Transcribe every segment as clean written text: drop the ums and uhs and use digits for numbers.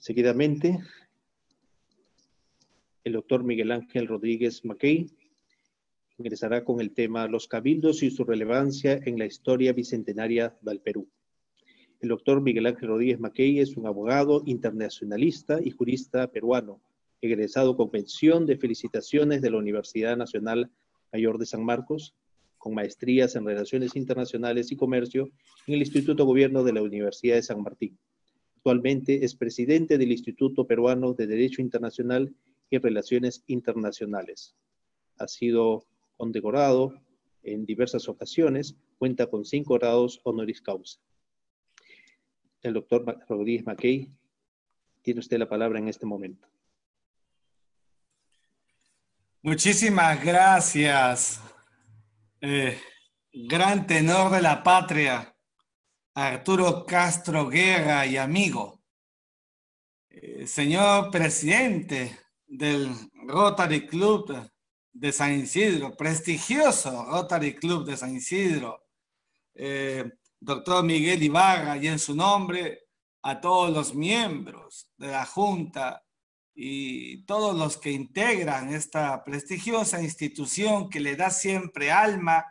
Seguidamente, el doctor Miguel Ángel Rodríguez Mackey ingresará con el tema Los cabildos y su relevancia en la historia bicentenaria del Perú. El doctor Miguel Ángel Rodríguez Mackey es un abogado internacionalista y jurista peruano, egresado con pensión de felicitaciones de la Universidad Nacional Mayor de San Marcos, con maestrías en Relaciones Internacionales y Comercio en el Instituto Gobierno de la Universidad de San Martín. Actualmente es presidente del Instituto Peruano de Derecho Internacional y Relaciones Internacionales. Ha sido condecorado en diversas ocasiones, cuenta con 5 grados honoris causa. El doctor Rodríguez Mackey, tiene usted la palabra en este momento. Muchísimas gracias, gran tenor de la patria, Arturo Castro Guerra y amigo. Señor presidente del Rotary Club de San Isidro, prestigioso Rotary Club de San Isidro, doctor Miguel Ibarra, y en su nombre a todos los miembros de la Junta y todos los que integran esta prestigiosa institución que le da siempre alma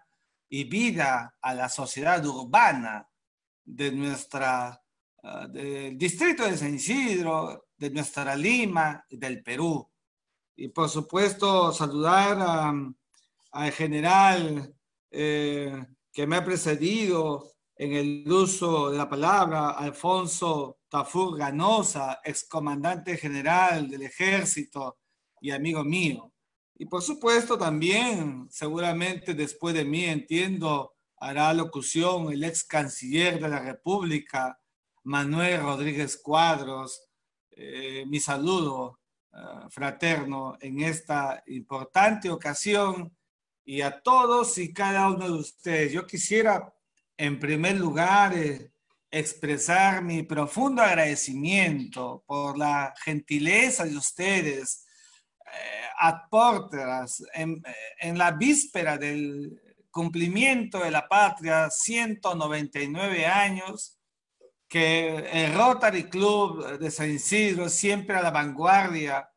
y vida a la sociedad urbana de del distrito de San Isidro, de nuestra Lima y del Perú. Y por supuesto saludar al general que me ha precedido en el uso de la palabra, Alfonso Tafur Ganosa, excomandante general del Ejército y amigo mío. Y por supuesto también, seguramente después de mí, entiendo, hará locución el ex canciller de la República, Manuel Rodríguez Cuadros. Mi saludo fraterno en esta importante ocasión y a todos y cada uno de ustedes. Yo quisiera, en primer lugar, expresar mi profundo agradecimiento por la gentileza de ustedes, aportas en la víspera del cumplimiento de la patria, 199 años, que el Rotary Club de San Isidro, siempre a la vanguardia,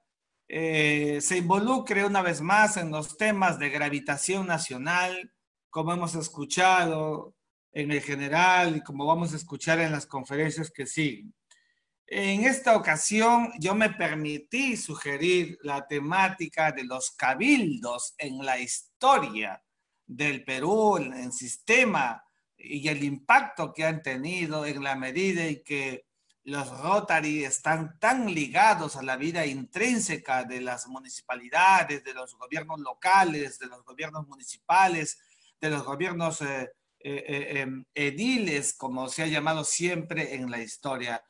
se involucre una vez más en los temas de gravitación nacional, como hemos escuchado en el general y como vamos a escuchar en las conferencias que siguen. En esta ocasión yo me permití sugerir la temática de los cabildos en la historia del Perú, en el sistema y el impacto que han tenido en la medida en que los Rotary están tan ligados a la vida intrínseca de las municipalidades, de los gobiernos locales, de los gobiernos municipales, de los gobiernos ediles, como se ha llamado siempre en la historia.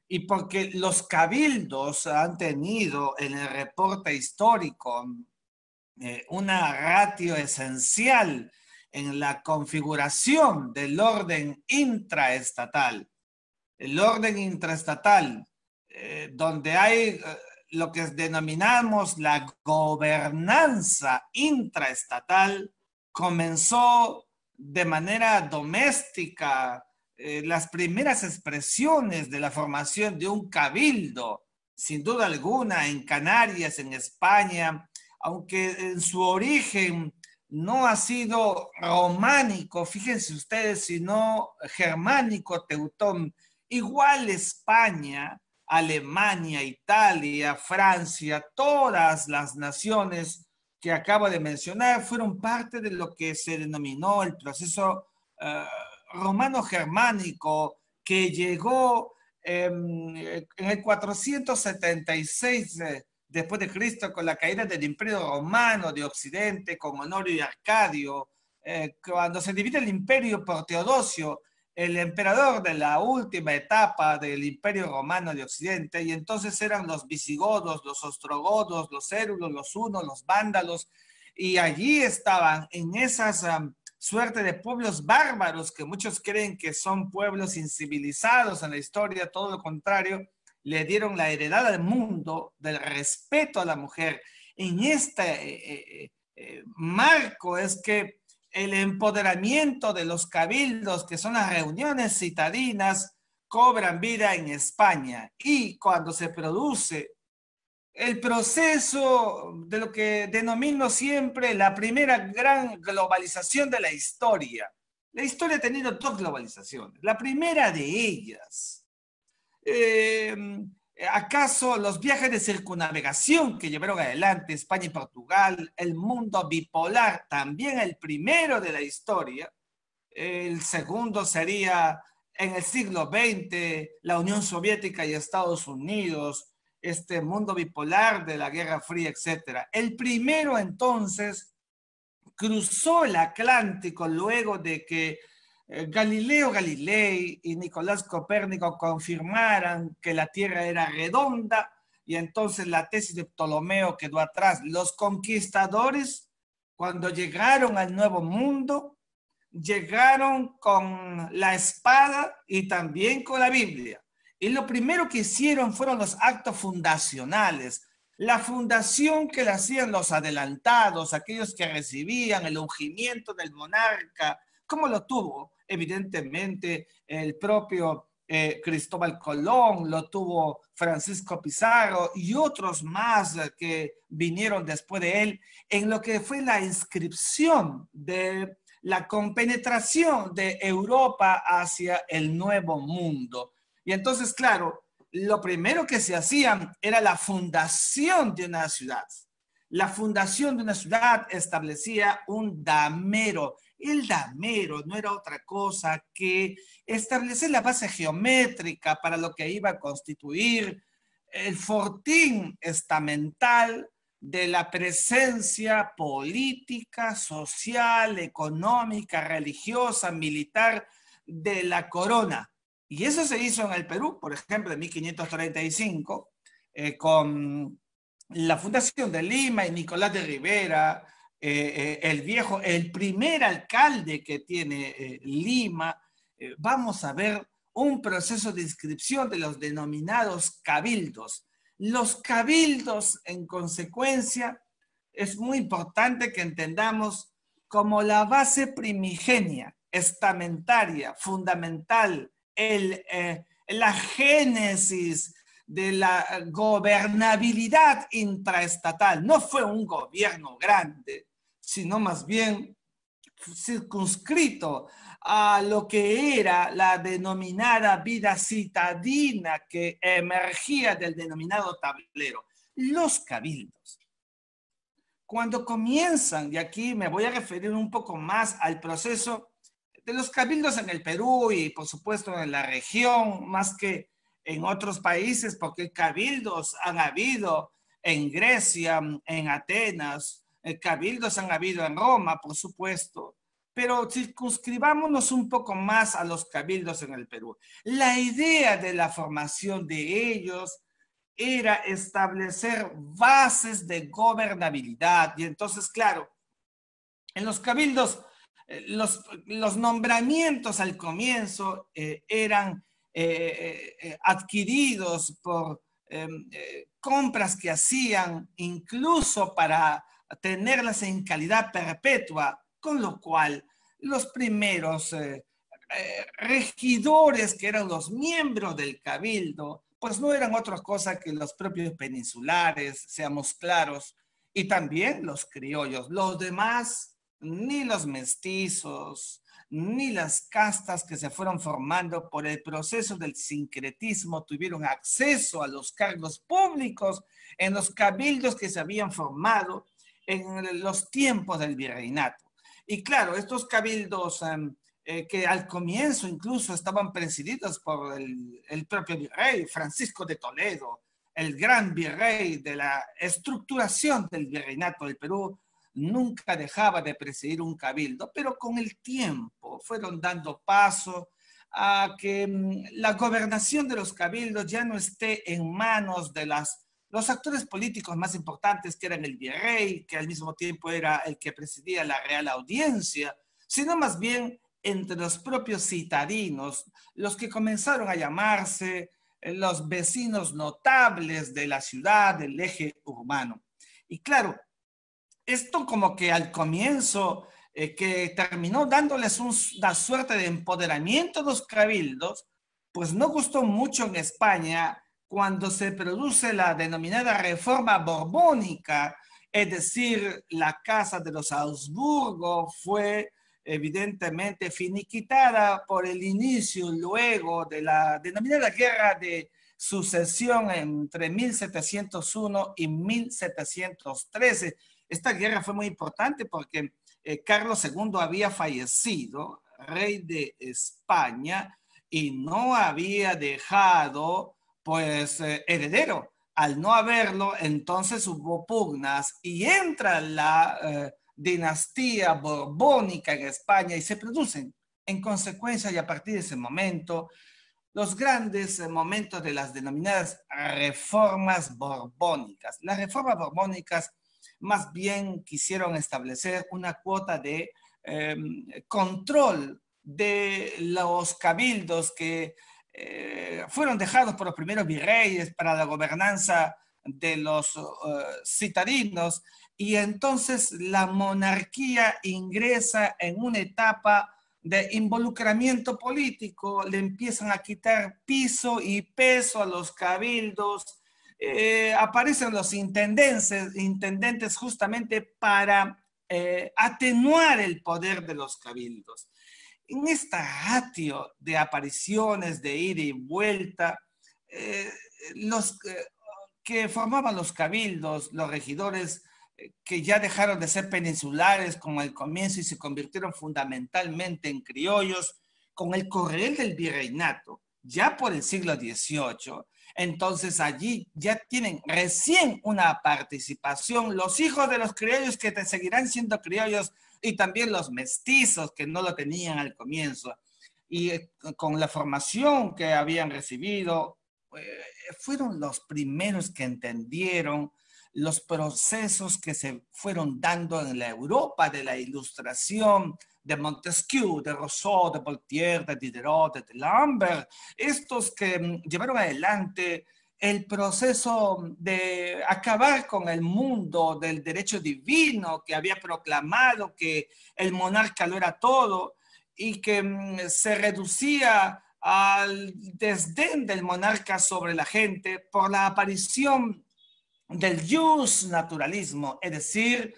Y porque los cabildos han tenido en el reporte histórico una ratio esencial en la configuración del orden intraestatal. El orden intraestatal, donde hay lo que denominamos la gobernanza intraestatal, comenzó de manera doméstica. Las primeras expresiones de la formación de un cabildo, sin duda alguna, en Canarias, en España, aunque en su origen no ha sido románico, fíjense ustedes, sino germánico, teutón. Igual España, Alemania, Italia, Francia, todas las naciones que acabo de mencionar fueron parte de lo que se denominó el proceso romano-germánico, que llegó en el 476 después de Cristo, con la caída del Imperio Romano de Occidente, con Honorio y Arcadio, cuando se divide el imperio por Teodosio, el emperador de la última etapa del Imperio Romano de Occidente, y entonces eran los visigodos, los ostrogodos, los érulos, los hunos, los vándalos, y allí estaban en esas suerte de pueblos bárbaros que muchos creen que son pueblos incivilizados en la historia, todo lo contrario, le dieron la heredad al mundo del respeto a la mujer. En este marco es que el empoderamiento de los cabildos, que son las reuniones citadinas, cobran vida en España y cuando se produce el proceso de lo que denomino siempre la primera gran globalización de la historia. La historia ha tenido dos globalizaciones. La primera de ellas, ¿acaso los viajes de circunnavegación que llevaron adelante España y Portugal, el mundo bipolar, también el primero de la historia? El segundo sería en el siglo XX, la Unión Soviética y Estados Unidos, este mundo bipolar de la Guerra Fría, etc. El primero, entonces, cruzó el Atlántico luego de que Galileo Galilei y Nicolás Copérnico confirmaran que la Tierra era redonda y entonces la tesis de Ptolomeo quedó atrás. Los conquistadores, cuando llegaron al Nuevo Mundo, llegaron con la espada y también con la Biblia. Y lo primero que hicieron fueron los actos fundacionales. La fundación que le hacían los adelantados, aquellos que recibían el ungimiento del monarca, como lo tuvo evidentemente el propio Cristóbal Colón, lo tuvo Francisco Pizarro y otros más que vinieron después de él, en lo que fue la inscripción de la compenetración de Europa hacia el Nuevo Mundo. Y entonces, claro, lo primero que se hacían era la fundación de una ciudad. La fundación de una ciudad establecía un damero. El damero no era otra cosa que establecer la base geométrica para lo que iba a constituir el fortín estamental de la presencia política, social, económica, religiosa, militar de la corona. Y eso se hizo en el Perú, por ejemplo, en 1535, con la fundación de Lima y Nicolás de Rivera, el primer alcalde que tiene Lima. Vamos a ver un proceso de inscripción de los denominados cabildos. Los cabildos, en consecuencia, es muy importante que entendamos como la base primigenia, estamentaria, fundamental, la génesis de la gobernabilidad intraestatal. No fue un gobierno grande, sino más bien circunscrito a lo que era la denominada vida citadina que emergía del denominado tablero, los cabildos. Cuando comienzan, y aquí me voy a referir un poco más al proceso de los cabildos en el Perú y por supuesto en la región, más que en otros países, porque cabildos han habido en Grecia, en Atenas, cabildos han habido en Roma, por supuesto, pero circunscribámonos un poco más a los cabildos en el Perú. La idea de la formación de ellos era establecer bases de gobernabilidad. Y entonces, claro, en los cabildos, los nombramientos al comienzo eran adquiridos por compras que hacían incluso para tenerlas en calidad perpetua, con lo cual los primeros regidores, que eran los miembros del cabildo, pues no eran otra cosa que los propios peninsulares, seamos claros, y también los criollos. Los demás, ni los mestizos, ni las castas que se fueron formando por el proceso del sincretismo tuvieron acceso a los cargos públicos en los cabildos que se habían formado en los tiempos del virreinato. Y claro, estos cabildos que al comienzo incluso estaban presididos por el propio virrey Francisco de Toledo, el gran virrey de la estructuración del virreinato del Perú, nunca dejaba de presidir un cabildo, pero con el tiempo fueron dando paso a que la gobernación de los cabildos ya no esté en manos de los actores políticos más importantes, que eran el virrey, que al mismo tiempo era el que presidía la Real Audiencia, sino más bien entre los propios citadinos, los que comenzaron a llamarse los vecinos notables de la ciudad, del eje urbano. Y claro, esto como que al comienzo, que terminó dándoles una suerte de empoderamiento a los cabildos, pues no gustó mucho en España cuando se produce la denominada Reforma Borbónica, es decir, la Casa de los Habsburgo fue evidentemente finiquitada por el inicio luego de la denominada Guerra de Sucesión entre 1701 y 1713. Esta guerra fue muy importante porque Carlos II había fallecido, rey de España, y no había dejado pues heredero. Al no haberlo, entonces hubo pugnas y entra la dinastía borbónica en España y se producen en consecuencia y a partir de ese momento los grandes momentos de las denominadas reformas borbónicas. Las reformas borbónicas más bien quisieron establecer una cuota de control de los cabildos que fueron dejados por los primeros virreyes para la gobernanza de los citadinos, y entonces la monarquía ingresa en una etapa de involucramiento político, le empiezan a quitar piso y peso a los cabildos, aparecen los intendentes justamente para atenuar el poder de los cabildos. En esta ratio de apariciones de ida y vuelta, los que formaban los cabildos, los regidores, que ya dejaron de ser peninsulares con el comienzo y se convirtieron fundamentalmente en criollos, con el correr del virreinato, ya por el siglo XVIII, entonces allí ya tienen recién una participación los hijos de los criollos que te seguirán siendo criollos y también los mestizos que no lo tenían al comienzo. Y con la formación que habían recibido, fueron los primeros que entendieron los procesos que se fueron dando en la Europa de la Ilustración, de Montesquieu, de Rousseau, de Voltaire, de Diderot, de D'Alembert, estos que llevaron adelante el proceso de acabar con el mundo del derecho divino que había proclamado que el monarca lo era todo y que se reducía al desdén del monarca sobre la gente por la aparición del jus naturalismo, es decir,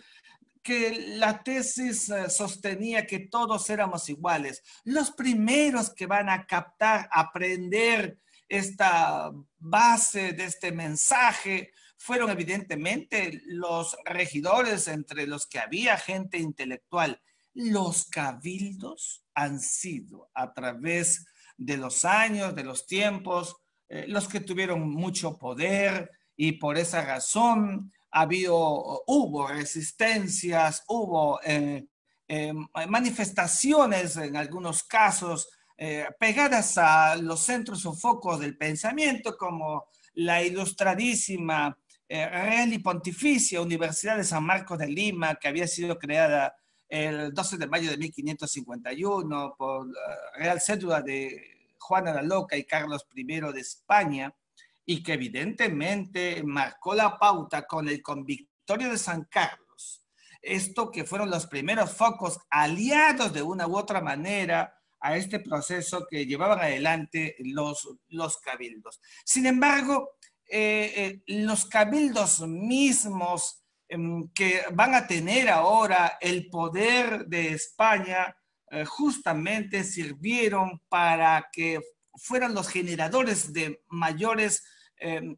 que la tesis sostenía que todos éramos iguales. Los primeros que van a captar, aprender esta base de este mensaje fueron evidentemente los regidores, entre los que había gente intelectual. Los cabildos han sido a través de los años, de los tiempos, los que tuvieron mucho poder, y por esa razón hubo resistencias, hubo manifestaciones en algunos casos pegadas a los centros o focos del pensamiento, como la ilustradísima Real y Pontificia Universidad de San Marcos de Lima, que había sido creada el 12 de mayo de 1551 por Real Cédula de Juana la Loca y Carlos I de España, y que evidentemente marcó la pauta con el Convictorio de San Carlos. Esto que fueron los primeros focos aliados de una u otra manera a este proceso que llevaban adelante los cabildos. Sin embargo, los cabildos mismos que van a tener ahora el poder de España justamente sirvieron para que fueran los generadores de mayores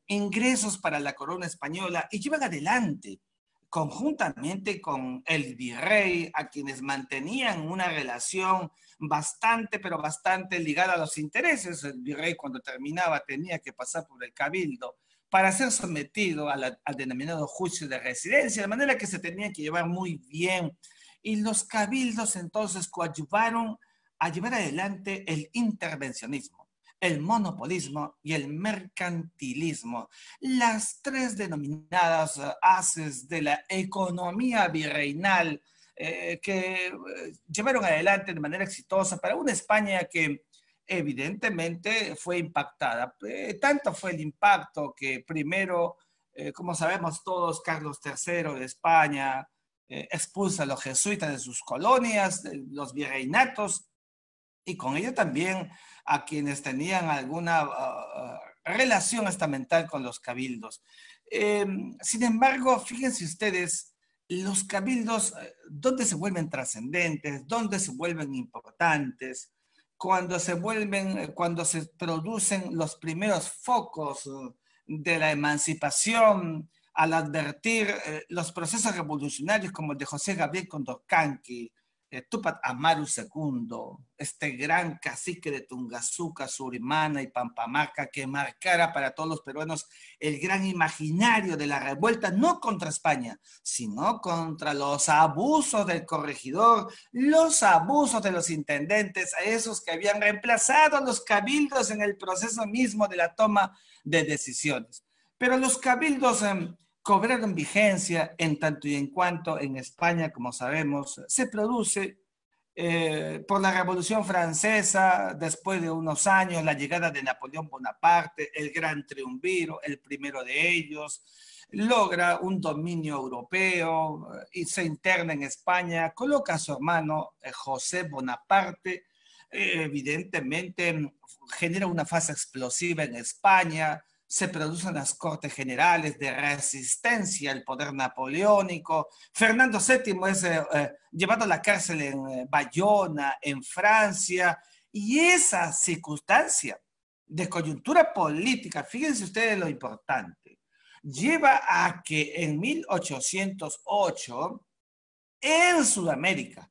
ingresos para la corona española y llevan adelante conjuntamente con el virrey, a quienes mantenían una relación bastante, pero bastante ligada a los intereses. El virrey, cuando terminaba, tenía que pasar por el cabildo para ser sometido al denominado juicio de residencia, de manera que se tenían que llevar muy bien. Y los cabildos entonces coadyuvaron a llevar adelante el intervencionismo, el monopolismo y el mercantilismo, las tres denominadas haces de la economía virreinal que llevaron adelante de manera exitosa para una España que evidentemente fue impactada. Tanto fue el impacto que primero, como sabemos todos, Carlos III de España expulsa a los jesuitas de sus colonias, de los virreinatos, y con ello también a quienes tenían alguna relación estamental con los cabildos. Sin embargo, fíjense ustedes, los cabildos, ¿dónde se vuelven trascendentes? ¿Dónde se vuelven importantes? Cuando se producen los primeros focos de la emancipación, al advertir los procesos revolucionarios como el de José Gabriel Condorcanqui, Túpac Amaru II, este gran cacique de Tungazuca, Surimana y Pampamaca, que marcara para todos los peruanos el gran imaginario de la revuelta, no contra España, sino contra los abusos del corregidor, los abusos de los intendentes, esos que habían reemplazado a los cabildos en el proceso mismo de la toma de decisiones. Pero los cabildos cobraron vigencia en tanto y en cuanto en España, como sabemos, se produce por la Revolución Francesa, después de unos años, la llegada de Napoleón Bonaparte, el gran triunviro, el primero de ellos, logra un dominio europeo y se interna en España, coloca a su hermano José Bonaparte, evidentemente genera una fase explosiva en España, se producen las Cortes Generales de resistencia al poder napoleónico. Fernando VII es llevado a la cárcel en Bayona, en Francia, y esa circunstancia de coyuntura política, fíjense ustedes lo importante, lleva a que en 1808, en Sudamérica,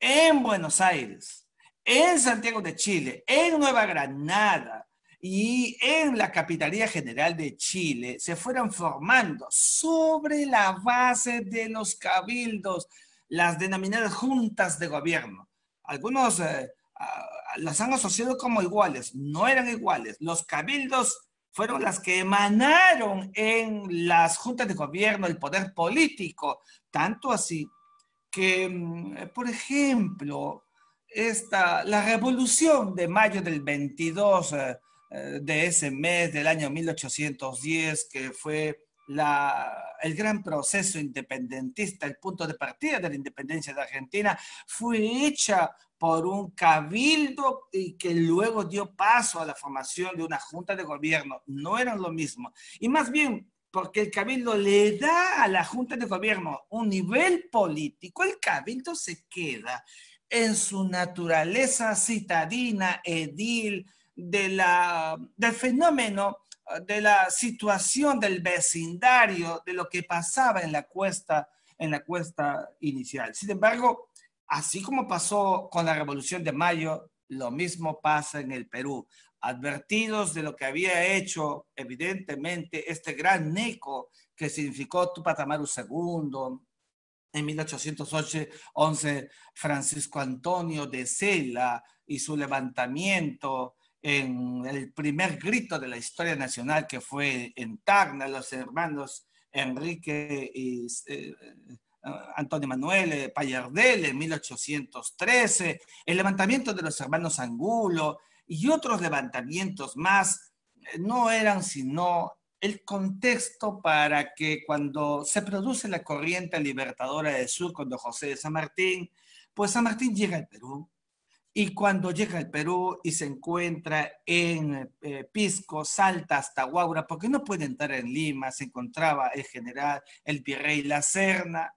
en Buenos Aires, en Santiago de Chile, en Nueva Granada, y en la Capitanía General de Chile se fueron formando sobre la base de los cabildos las denominadas juntas de gobierno. Algunos las han asociado como iguales, no eran iguales. Los cabildos fueron las que emanaron en las juntas de gobierno el poder político, tanto así que, por ejemplo, la revolución de mayo del 22 de ese mes del año 1810, que fue el gran proceso independentista, el punto de partida de la independencia de Argentina, fue hecha por un cabildo y que luego dio paso a la formación de una junta de gobierno. No eran lo mismo. Y más bien, porque el cabildo le da a la junta de gobierno un nivel político, el cabildo se queda en su naturaleza citadina, edil, del fenómeno, de la situación del vecindario, de lo que pasaba en la cuesta inicial. Sin embargo, así como pasó con la Revolución de Mayo, lo mismo pasa en el Perú. Advertidos de lo que había hecho, evidentemente, este gran neco que significó Túpac Amaru II, en 1811, Francisco Antonio de Sela y su levantamiento en el primer grito de la historia nacional, que fue en Tacna, los hermanos Enrique y Antonio Manuel Payardel en 1813, el levantamiento de los hermanos Angulo y otros levantamientos más, no eran sino el contexto para que cuando se produce la corriente libertadora del sur con don José de San Martín, pues San Martín llega al Perú. Y cuando llega al Perú y se encuentra en Pisco, salta hasta Huaura, porque no puede entrar en Lima, se encontraba el general, el virrey La Serna,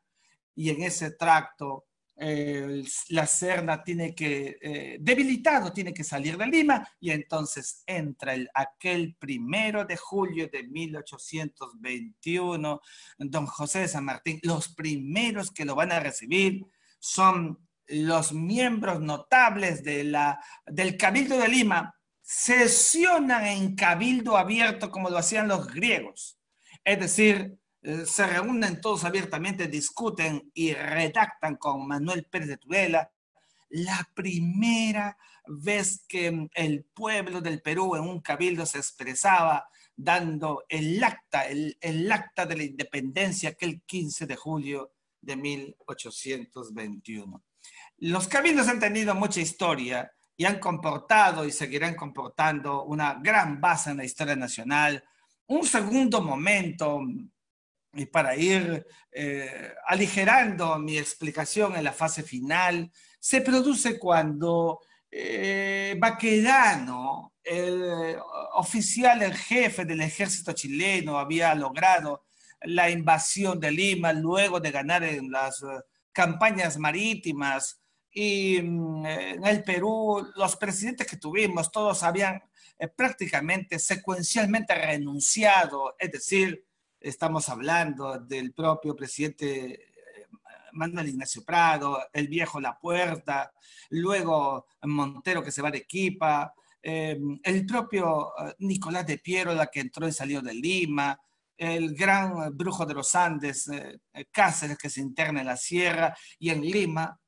y en ese tracto La Serna debilitado, tiene que salir de Lima, y entonces entra aquel 1 de julio de 1821, don José de San Martín. Los primeros que lo van a recibir son los miembros notables del Cabildo de Lima, sesionan en cabildo abierto como lo hacían los griegos. Es decir, se reúnen todos abiertamente, discuten y redactan con Manuel Pérez de Tudela la primera vez que el pueblo del Perú en un cabildo se expresaba, dando el acta de la independencia aquel 15 de julio de 1821. Los cabildos han tenido mucha historia y han comportado y seguirán comportando una gran base en la historia nacional. Un segundo momento, y para ir aligerando mi explicación en la fase final, se produce cuando Baquedano, el oficial en jefe del ejército chileno, había logrado la invasión de Lima luego de ganar en las campañas marítimas. Y en el Perú, los presidentes que tuvimos, todos habían prácticamente secuencialmente renunciado. Es decir, estamos hablando del propio presidente Manuel Ignacio Prado, el viejo Lapuerta, luego Montero que se va de Arequipa, el propio Nicolás de Piero, la que entró y salió de Lima, el gran brujo de los Andes, Cáceres, que se interna en la sierra, y en Lima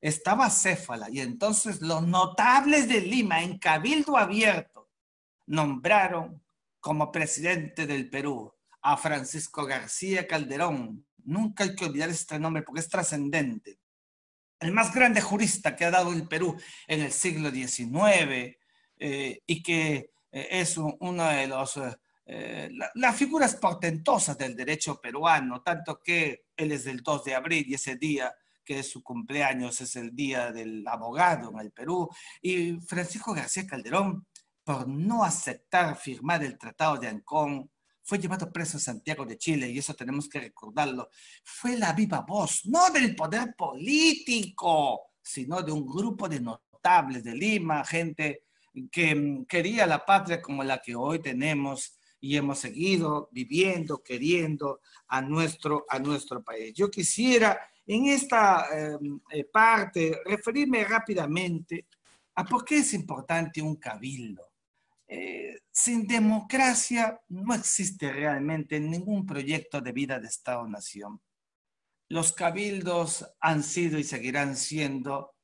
estaba Céfala. Y entonces los notables de Lima, en cabildo abierto, nombraron como presidente del Perú a Francisco García Calderón. Nunca hay que olvidar este nombre porque es trascendente. El más grande jurista que ha dado el Perú en el siglo XIX y que es uno de los las figuras portentosas del derecho peruano, tanto que él es del 2 de abril y ese día que es su cumpleaños es el día del abogado en el Perú, y Francisco García Calderón, por no aceptar firmar el Tratado de Ancón, fue llevado preso a Santiago de Chile, y eso tenemos que recordarlo. Fue la viva voz, no del poder político, sino de un grupo de notables de Lima, gente que quería la patria como la que hoy tenemos y hemos seguido viviendo, queriendo a nuestro país. Yo quisiera en esta parte referirme rápidamente a por qué es importante un cabildo. Sin democracia no existe realmente ningún proyecto de vida de Estado-Nación. Los cabildos han sido y seguirán siendo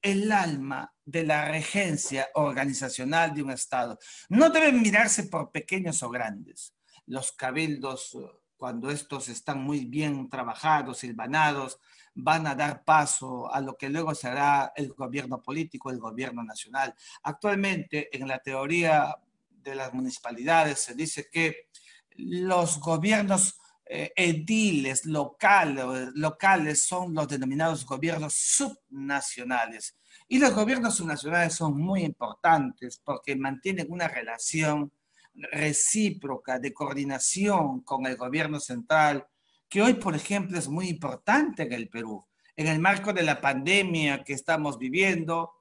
el alma de la regencia organizacional de un Estado. No deben mirarse por pequeños o grandes. Los cabildos, cuando estos están muy bien trabajados, hilvanados, van a dar paso a lo que luego será el gobierno político, el gobierno nacional. Actualmente, en la teoría de las municipalidades, se dice que los gobiernos ediles locales son los denominados gobiernos subnacionales. Y los gobiernos subnacionales son muy importantes porque mantienen una relación recíproca de coordinación con el gobierno central, que hoy, por ejemplo, es muy importante en el Perú. En el marco de la pandemia que estamos viviendo,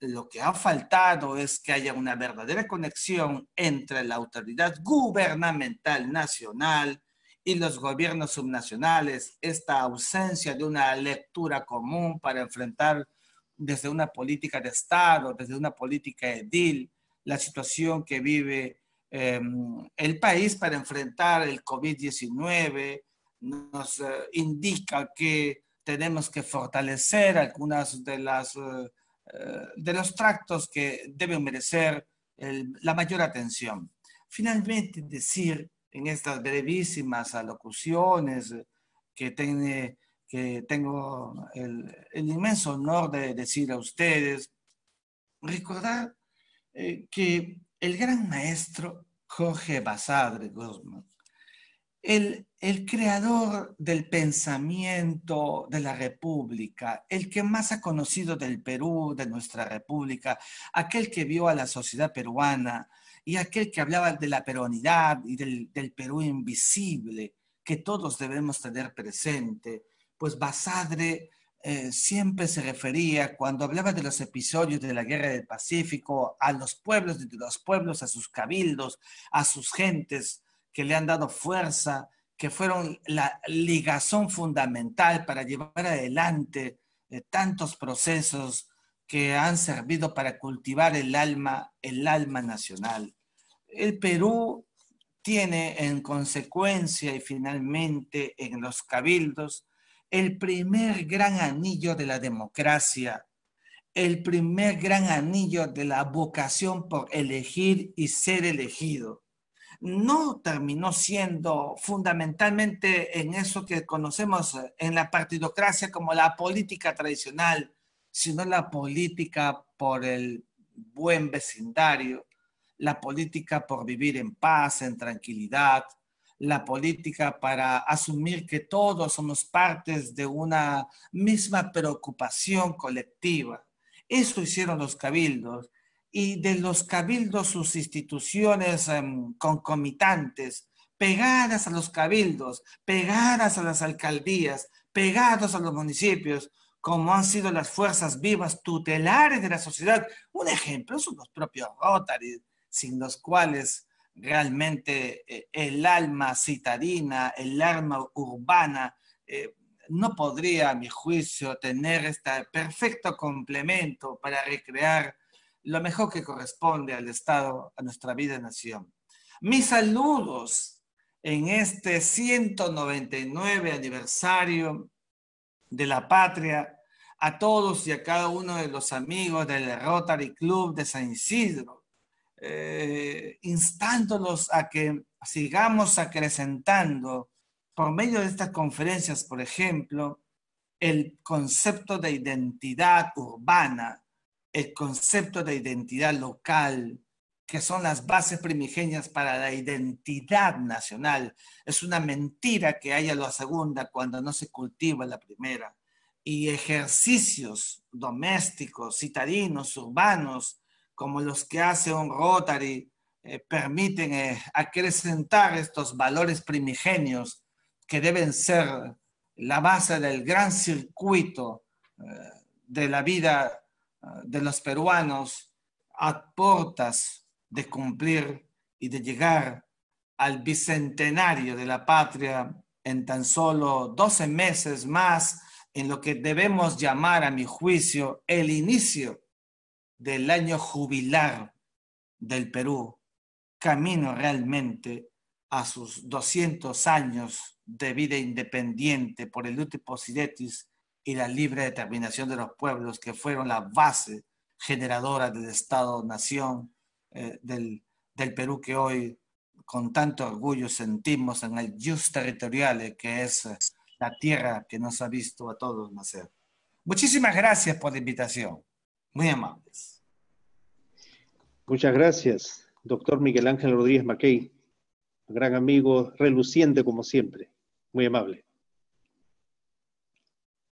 lo que ha faltado es que haya una verdadera conexión entre la autoridad gubernamental nacional y los gobiernos subnacionales, esta ausencia de una lectura común para enfrentar desde una política de Estado, desde una política edil, la situación que vive el país para enfrentar el COVID-19, nos indica que tenemos que fortalecer algunas de los tractos que deben merecer la mayor atención. Finalmente, decir en estas brevísimas alocuciones que tengo el inmenso honor de decir a ustedes, recordar que el gran maestro Jorge Basadre Guzmán, el creador del pensamiento de la República, el que más ha conocido del Perú, de nuestra República, aquel que vio a la sociedad peruana y aquel que hablaba de la peruanidad y del Perú invisible que todos debemos tener presente, pues Basadre siempre se refería, cuando hablaba de los episodios de la Guerra del Pacífico, a los pueblos, a sus cabildos, a sus gentes que le han dado fuerza, que fueron la ligazón fundamental para llevar adelante tantos procesos que han servido para cultivar el alma nacional. El Perú tiene en consecuencia y finalmente en los cabildos el primer gran anillo de la democracia, el primer gran anillo de la vocación por elegir y ser elegido. No terminó siendo fundamentalmente en eso que conocemos en la partidocracia como la política tradicional, sino la política por el buen vecindario, la política por vivir en paz, en tranquilidad, la política para asumir que todos somos partes de una misma preocupación colectiva. Eso hicieron los cabildos. Y de los cabildos sus instituciones concomitantes, pegadas a los cabildos, pegadas a las alcaldías, pegados a los municipios, como han sido las fuerzas vivas tutelares de la sociedad. Un ejemplo son los propios Rotary, sin los cuales realmente el alma citadina, el alma urbana, no podría, a mi juicio, tener este perfecto complemento para recrear lo mejor que corresponde al Estado, a nuestra vida de nación. Mis saludos en este 199 aniversario de la patria a todos y a cada uno de los amigos del Rotary Club de San Isidro, instándolos a que sigamos acrecentando por medio de estas conferencias, por ejemplo, el concepto de identidad urbana, el concepto de identidad local, que son las bases primigenias para la identidad nacional. Es una mentira que haya la segunda cuando no se cultiva la primera. Y ejercicios domésticos, citadinos, urbanos, como los que hace un Rotary, permiten acrecentar estos valores primigenios que deben ser la base del gran circuito de la vida de los peruanos a portas de cumplir y de llegar al bicentenario de la patria en tan solo 12 meses más, en lo que debemos llamar, a mi juicio, el inicio del año jubilar del Perú, camino realmente a sus 200 años de vida independiente por el Luti Possidetis y la libre determinación de los pueblos, que fueron la base generadora del Estado-Nación del Perú, que hoy con tanto orgullo sentimos en el jus territoriale, que es la tierra que nos ha visto a todos nacer. Muchísimas gracias por la invitación. Muy amables. Muchas gracias, doctor Miguel Ángel Rodríguez Mackey, gran amigo, reluciente como siempre. Muy amable.